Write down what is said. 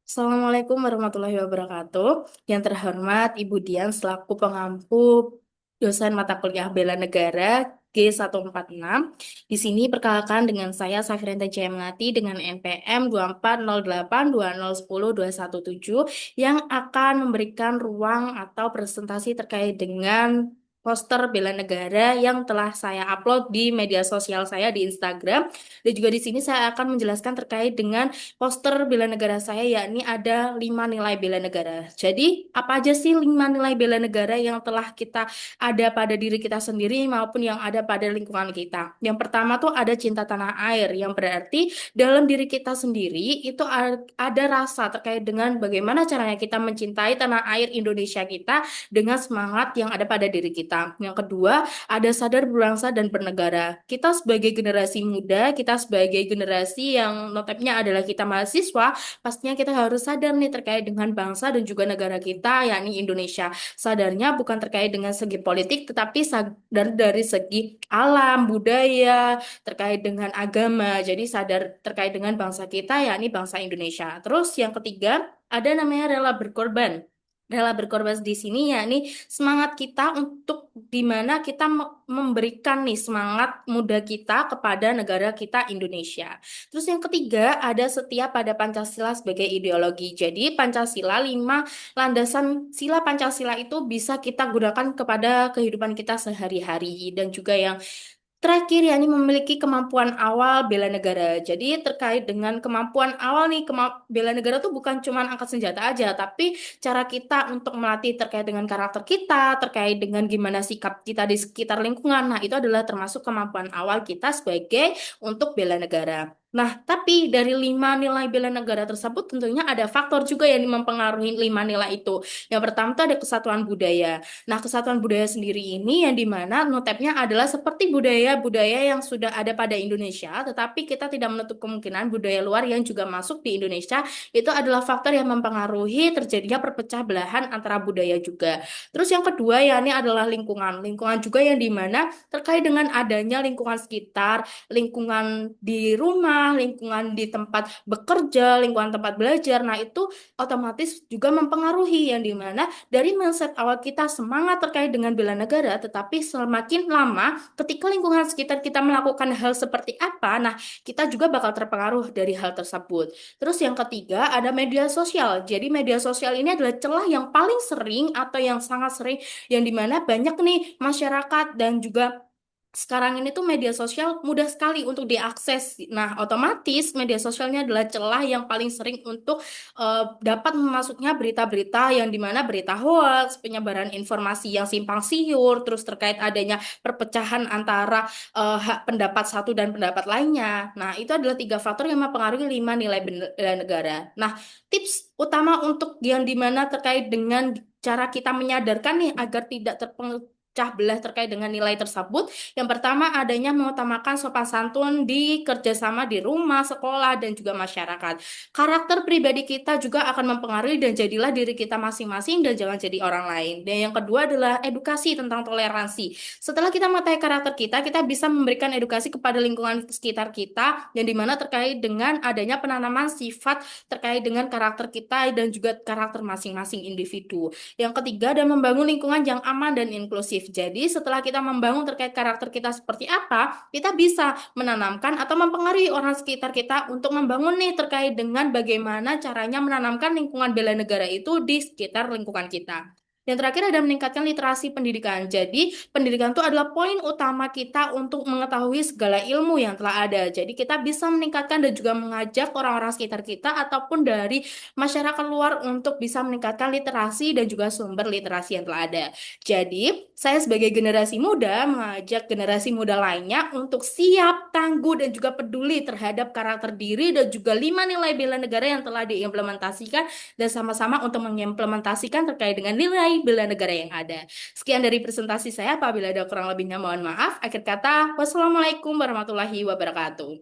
Assalamualaikum warahmatullahi wabarakatuh. Yang terhormat Ibu Dian selaku pengampu dosen mata kuliah Bela Negara G146. Di sini perkenalkan dengan saya Safirenta Jayamengati dengan NPM 24082010 yang akan memberikan ruang atau presentasi terkait dengan poster bela negara yang telah saya upload di media sosial saya di Instagram. Dan juga di sini saya akan menjelaskan terkait dengan poster bela negara saya, yakni ada 5 nilai bela negara. Jadi, apa aja sih 5 nilai bela negara yang telah kita ada pada diri kita sendiri maupun yang ada pada lingkungan kita? Yang pertama tuh ada cinta tanah air, yang berarti dalam diri kita sendiri itu ada rasa terkait dengan bagaimana caranya kita mencintai tanah air Indonesia kita dengan semangat yang ada pada diri kita. Yang kedua, ada sadar berbangsa dan bernegara. Kita sebagai generasi muda, kita sebagai generasi yang notabene adalah kita mahasiswa, pastinya kita harus sadar nih terkait dengan bangsa dan juga negara kita, yakni Indonesia. Sadarnya bukan terkait dengan segi politik, tetapi sadar dari segi alam, budaya, terkait dengan agama. Jadi sadar terkait dengan bangsa kita, yakni bangsa Indonesia. Terus yang ketiga, ada namanya rela berkorban. Rela berkorban di sini yakni semangat kita untuk dimana kita memberikan nih semangat muda kita kepada negara kita Indonesia. Terus yang ketiga ada setia pada Pancasila sebagai ideologi. Jadi Pancasila 5 landasan sila Pancasila itu bisa kita gunakan kepada kehidupan kita sehari-hari dan juga yang terakhir, yakni memiliki kemampuan awal bela negara. Jadi terkait dengan kemampuan awal nih, bela negara tuh bukan cuma angkat senjata aja, tapi cara kita untuk melatih terkait dengan karakter kita, terkait dengan gimana sikap kita di sekitar lingkungan. Nah, itu adalah termasuk kemampuan awal kita sebagai untuk bela negara. Nah, tapi dari 5 nilai bela negara tersebut tentunya ada faktor juga yang mempengaruhi 5 nilai itu. Yang pertama itu ada kesatuan budaya. Nah, kesatuan budaya sendiri ini yang dimana notabnya adalah seperti budaya-budaya yang sudah ada pada Indonesia, tetapi kita tidak menutup kemungkinan budaya luar yang juga masuk di Indonesia itu adalah faktor yang mempengaruhi terjadinya perpecah belahan antara budaya juga. Terus yang kedua ya ini adalah lingkungan. Lingkungan juga yang dimana terkait dengan adanya lingkungan sekitar, lingkungan di rumah, lingkungan di tempat bekerja, lingkungan tempat belajar. Nah, itu otomatis juga mempengaruhi yang dimana dari mindset awal kita semangat terkait dengan bela negara, tetapi semakin lama ketika lingkungan sekitar kita melakukan hal seperti apa, nah kita juga bakal terpengaruh dari hal tersebut. Terus yang ketiga ada media sosial. Jadi media sosial ini adalah celah yang paling sering atau yang sangat sering yang dimana banyak nih masyarakat dan juga sekarang ini tuh media sosial mudah sekali untuk diakses. Nah, otomatis media sosialnya adalah celah yang paling sering untuk dapat memasuknya berita-berita yang dimana berita hoax, penyebaran informasi yang simpang siur, terus terkait adanya perpecahan antara hak pendapat satu dan pendapat lainnya. Nah, itu adalah 3 faktor yang mempengaruhi 5 nilai bela negara. Nah, tips utama untuk yang dimana terkait dengan cara kita menyadarkan nih agar tidak terpecah belah terkait dengan nilai tersebut. Yang pertama adanya mengutamakan sopan santun di kerjasama di rumah, sekolah, dan juga masyarakat. Karakter pribadi kita juga akan mempengaruhi dan jadilah diri kita masing-masing dan jangan jadi orang lain. Dan yang kedua adalah edukasi tentang toleransi. Setelah kita mengetahui karakter kita, kita bisa memberikan edukasi kepada lingkungan sekitar kita yang dimana terkait dengan adanya penanaman sifat terkait dengan karakter kita dan juga karakter masing-masing individu. Yang ketiga adalah membangun lingkungan yang aman dan inklusif. Jadi setelah kita membangun terkait karakter kita seperti apa, kita bisa menanamkan atau mempengaruhi orang sekitar kita untuk membangun nih terkait dengan bagaimana caranya menanamkan lingkungan bela negara itu di sekitar lingkungan kita. Yang terakhir ada meningkatkan literasi pendidikan. Jadi, pendidikan itu adalah poin utama kita untuk mengetahui segala ilmu yang telah ada. Jadi, kita bisa meningkatkan dan juga mengajak orang-orang sekitar kita ataupun dari masyarakat luar untuk bisa meningkatkan literasi dan juga sumber literasi yang telah ada. Jadi, saya sebagai generasi muda mengajak generasi muda lainnya untuk siap, tangguh, dan juga peduli terhadap karakter diri dan juga 5 nilai bela negara yang telah diimplementasikan dan sama-sama untuk mengimplementasikan terkait dengan nilai bela negara yang ada. Sekian dari presentasi saya. Apabila ada kurang lebihnya mohon maaf. Akhir kata, wassalamualaikum warahmatullahi wabarakatuh.